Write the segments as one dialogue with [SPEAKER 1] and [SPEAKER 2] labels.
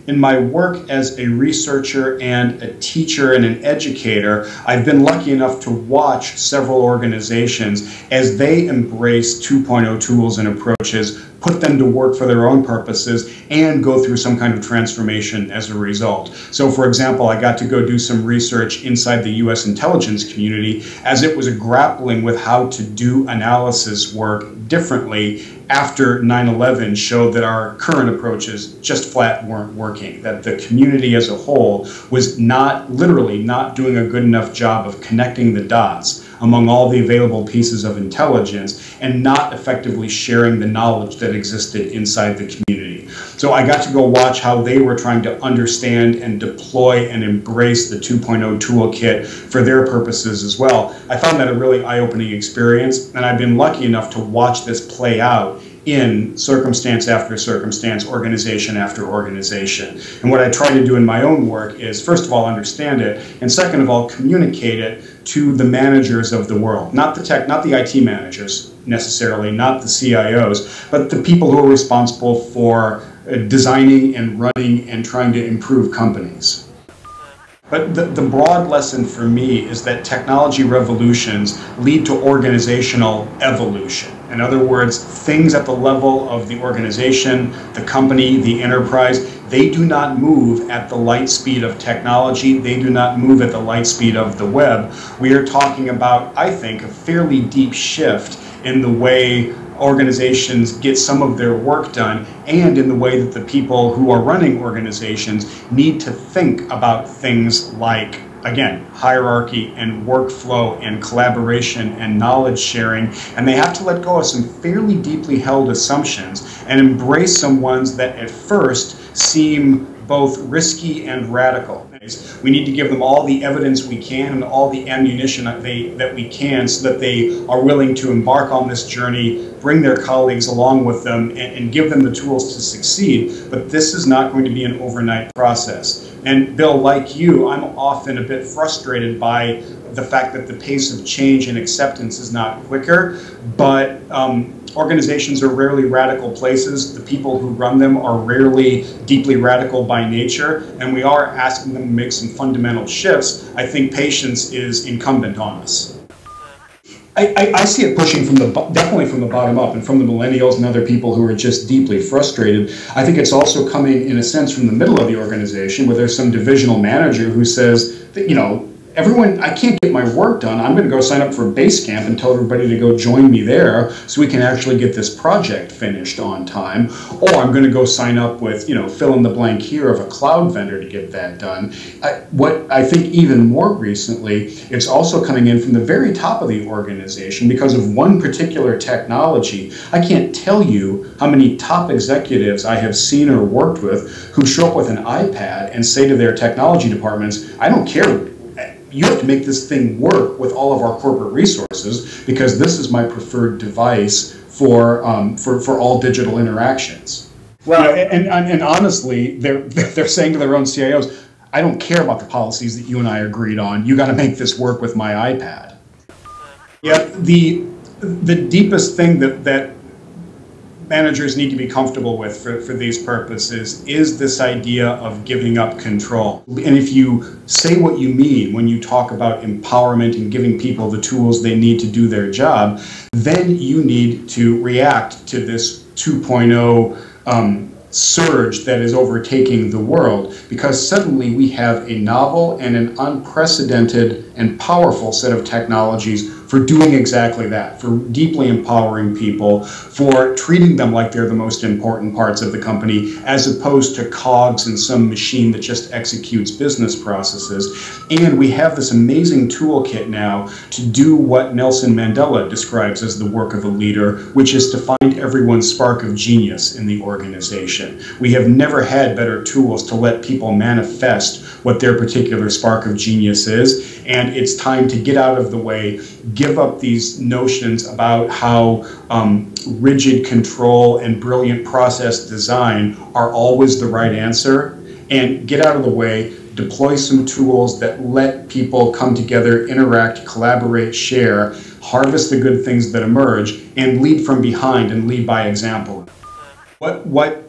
[SPEAKER 1] In my work as a researcher and a teacher and an educator, I've been lucky enough to watch several organizations as they embrace 2.0 tools and approaches, put them to work for their own purposes, and go through some kind of transformation as a result. So for example, I got to go do some research inside the US intelligence community as it was grappling with how to do analysis work differently after 9/11 showed that our current approaches just flat weren't working, that the community as a whole was literally not doing a good enough job of connecting the dots among all the available pieces of intelligence and not effectively sharing the knowledge that existed inside the community. So I got to go watch how they were trying to understand and deploy and embrace the 2.0 toolkit for their purposes as well. I found that a really eye-opening experience, and I've been lucky enough to watch this play out in circumstance after circumstance, organization after organization. And what I try to do in my own work is, first of all, understand it, and second of all, communicate it to the managers of the world. Not the IT managers necessarily, not the CIOs, but the people who are responsible for designing and running and trying to improve companies. But the broad lesson for me is that technology revolutions lead to organizational evolution. In other words, things at the level of the organization, the company, the enterprise, they do not move at the light speed of technology. They do not move at the light speed of the web. We are talking about, I think, a fairly deep shift in the way organizations get some of their work done, and in the way that the people who are running organizations need to think about things like, again, hierarchy and workflow and collaboration and knowledge sharing, and they have to let go of some fairly deeply held assumptions and embrace some ones that at first seem both risky and radical. We need to give them all the evidence we can and all the ammunition that we can so that they are willing to embark on this journey, bring their colleagues along with them, and give them the tools to succeed. But this is not going to be an overnight process. And Bill, like you, I'm often a bit frustrated by the fact that the pace of change and acceptance is not quicker, but organizations are rarely radical places. The people who run them are rarely deeply radical by nature, and we are asking them to make some fundamental shifts. I think patience is incumbent on us. I see it pushing definitely from the bottom up and from the millennials and other people who are just deeply frustrated. I think it's also coming, in a sense, from the middle of the organization, where there's some divisional manager who says that, everyone, I can't get my work done. I'm going to go sign up for Basecamp and tell everybody to go join me there so we can actually get this project finished on time. Or I'm going to go sign up with, fill in the blank here of a cloud vendor to get that done. What I think even more recently, it's also coming in from the very top of the organization because of one particular technology. I can't tell you how many top executives I have seen or worked with who show up with an iPad and say to their technology departments, I don't care. You have to make this thing work with all of our corporate resources because this is my preferred device for all digital interactions. Well, and honestly, they're saying to their own CIOs, I don't care about the policies that you and I agreed on. You got to make this work with my iPad. Yeah, the deepest thing that managers need to be comfortable with for these purposes is this idea of giving up control. And if you say what you mean when you talk about empowerment and giving people the tools they need to do their job, then you need to react to this 2.0 surge that is overtaking the world, because suddenly we have a novel and an unprecedented and powerful set of technologies for doing exactly that, for deeply empowering people, for treating them like they're the most important parts of the company, as opposed to cogs in some machine that just executes business processes. And we have this amazing toolkit now to do what Nelson Mandela describes as the work of a leader, which is to find everyone's spark of genius in the organization. We have never had better tools to let people manifest what their particular spark of genius is, and it's time to get out of the way, give up these notions about how rigid control and brilliant process design are always the right answer, and get out of the way, deploy some tools that let people come together, interact, collaborate, share, harvest the good things that emerge, and lead from behind and lead by example. What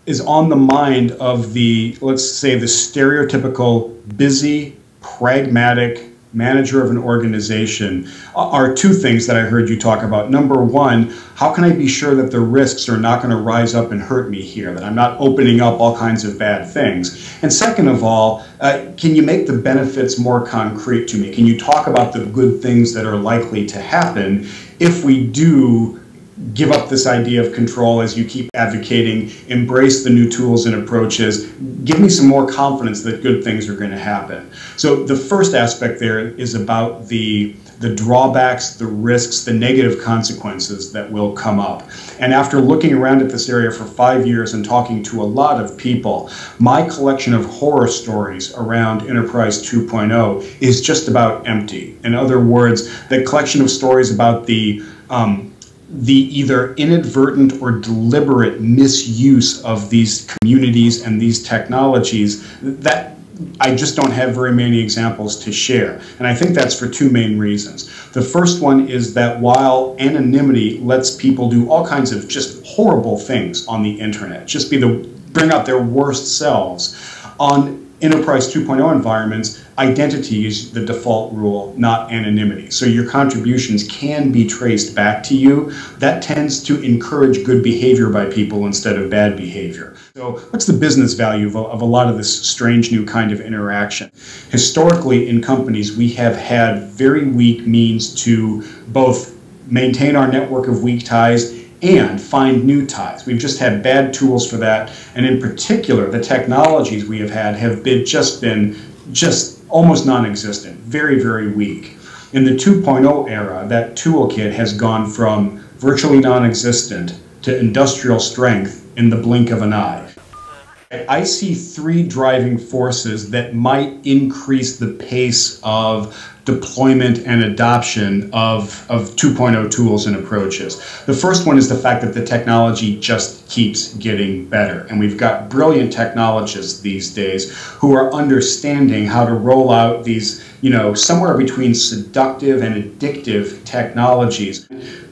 [SPEAKER 1] is on the mind of the, let's say, the stereotypical busy, pragmatic manager of an organization are two things that I heard you talk about. Number one, how can I be sure that the risks are not going to rise up and hurt me here, that I'm not opening up all kinds of bad things? And second of all, can you make the benefits more concrete to me? Can you talk about the good things that are likely to happen if we do give up this idea of control, as you keep advocating, embrace the new tools and approaches, give me some more confidence that good things are going to happen. So the first aspect there is about the drawbacks, the risks, the negative consequences that will come up. And after looking around at this area for 5 years and talking to a lot of people, my collection of horror stories around Enterprise 2.0 is just about empty. In other words, the collection of stories about the either inadvertent or deliberate misuse of these communities and these technologies, that I just don't have very many examples to share. And I think that's for two main reasons. The first one is that while anonymity lets people do all kinds of just horrible things on the internet, just bring out their worst selves, on Enterprise 2.0 environments, identity is the default rule, not anonymity. So your contributions can be traced back to you. That tends to encourage good behavior by people instead of bad behavior. So what's the business value of a lot of this strange new kind of interaction? Historically, in companies, we have had very weak means to both maintain our network of weak ties and find new ties. We've just had bad tools for that, and in particular, the technologies we have been just almost non-existent, very, very weak. In the 2.0 era, that toolkit has gone from virtually non-existent to industrial strength in the blink of an eye. I see three driving forces that might increase the pace of deployment and adoption of 2.0 tools and approaches. The first one is the fact that the technology just keeps getting better. And we've got brilliant technologists these days who are understanding how to roll out these, somewhere between seductive and addictive technologies.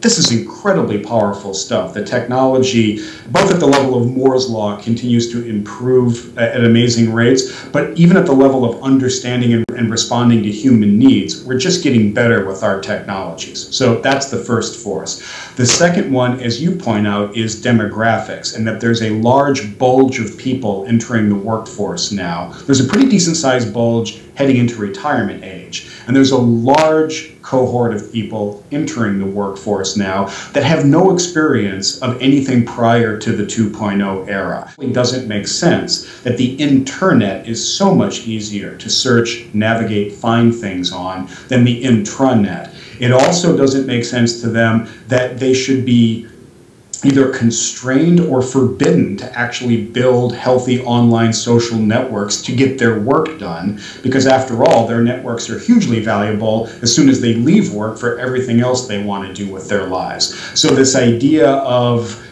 [SPEAKER 1] This is incredibly powerful stuff. The technology, both at the level of Moore's Law, continues to improve at amazing rates, but even at the level of understanding and responding to human needs, we're just getting better with our technologies. So that's the first force. The second one, as you point out, is demographics, and that there's a large bulge of people entering the workforce now. There's a pretty decent sized bulge heading into retirement age, and there's a large cohort of people entering the workforce now that have no experience of anything prior to the 2.0 era. It doesn't make sense that the internet is so much easier to search, navigate, find things on than the intranet. It also doesn't make sense to them that they should be either constrained or forbidden to actually build healthy online social networks to get their work done, because after all, their networks are hugely valuable as soon as they leave work for everything else they want to do with their lives. So this idea of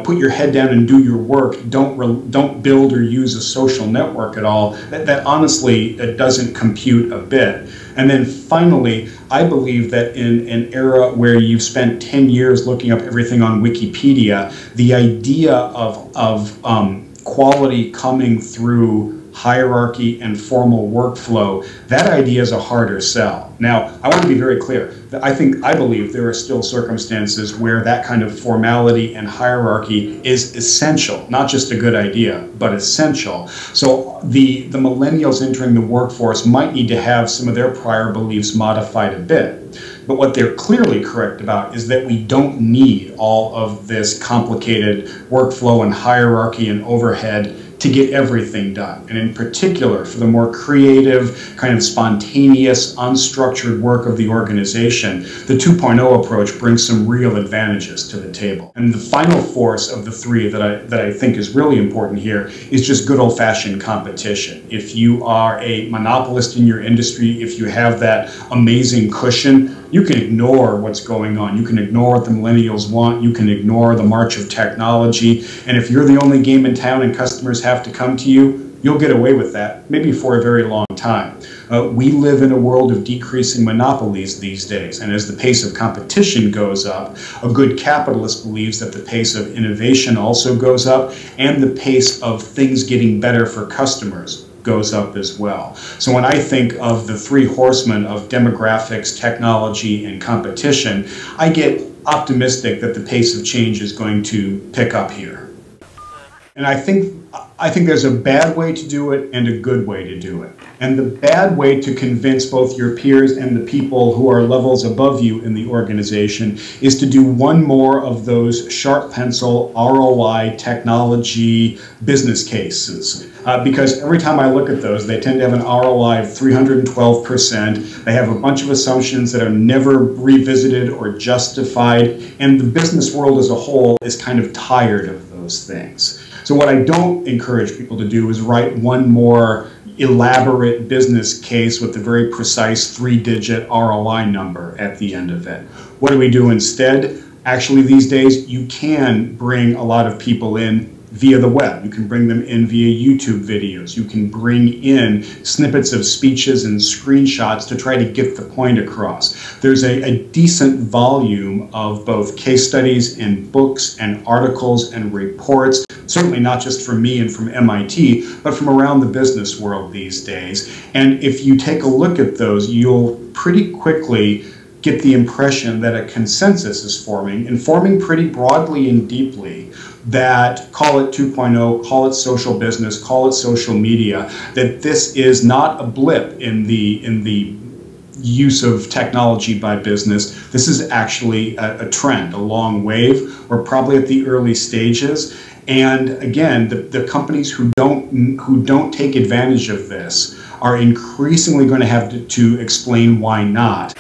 [SPEAKER 1] put your head down and do your work, don't build or use a social network at all, that honestly doesn't compute a bit. And then finally, I believe that in an era where you've spent 10 years looking up everything on Wikipedia, the idea of quality coming through hierarchy and formal workflow, that idea is a harder sell. Now, I want to be very clear. I believe there are still circumstances where that kind of formality and hierarchy is essential, not just a good idea, but essential. So the millennials entering the workforce might need to have some of their prior beliefs modified a bit. But what they're clearly correct about is that we don't need all of this complicated workflow and hierarchy and overhead to get everything done. And in particular, for the more creative, kind of spontaneous, unstructured work of the organization, the 2.0 approach brings some real advantages to the table. And the final force of the three that I think is really important here is just good old-fashioned competition. If you are a monopolist in your industry, if you have that amazing cushion, you can ignore what's going on. You can ignore what the millennials want. You can ignore the march of technology. And if you're the only game in town and customers have to come to you, you'll get away with that, maybe for a very long time. We live in a world of decreasing monopolies these days, and as the pace of competition goes up, a good capitalist believes that the pace of innovation also goes up, and the pace of things getting better for customers goes up as well. So when I think of the three horsemen of demographics, technology, and competition, I get optimistic that the pace of change is going to pick up here. And I think there's a bad way to do it and a good way to do it. And the bad way to convince both your peers and the people who are levels above you in the organization is to do one more of those sharp pencil ROI technology business cases. Because every time I look at those, they tend to have an ROI of 312%. They have a bunch of assumptions that are never revisited or justified. And the business world as a whole is kind of tired of those things. So what I don't encourage people to do is write one more elaborate business case with a very precise 3-digit ROI number at the end of it. What do we do instead? Actually, these days, you can bring a lot of people in via the web. You can bring them in via YouTube videos. You can bring in snippets of speeches and screenshots to try to get the point across. There's a decent volume of both case studies and books and articles and reports, certainly not just from me and from MIT, but from around the business world these days. And if you take a look at those, you'll pretty quickly get the impression that a consensus is forming, and forming pretty broadly and deeply, that call it 2.0, call it social business, call it social media, that this is not a blip in the use of technology by business. This is actually a trend, a long wave. We're probably at the early stages. And again, the companies who don't take advantage of this are increasingly going to have to explain why not.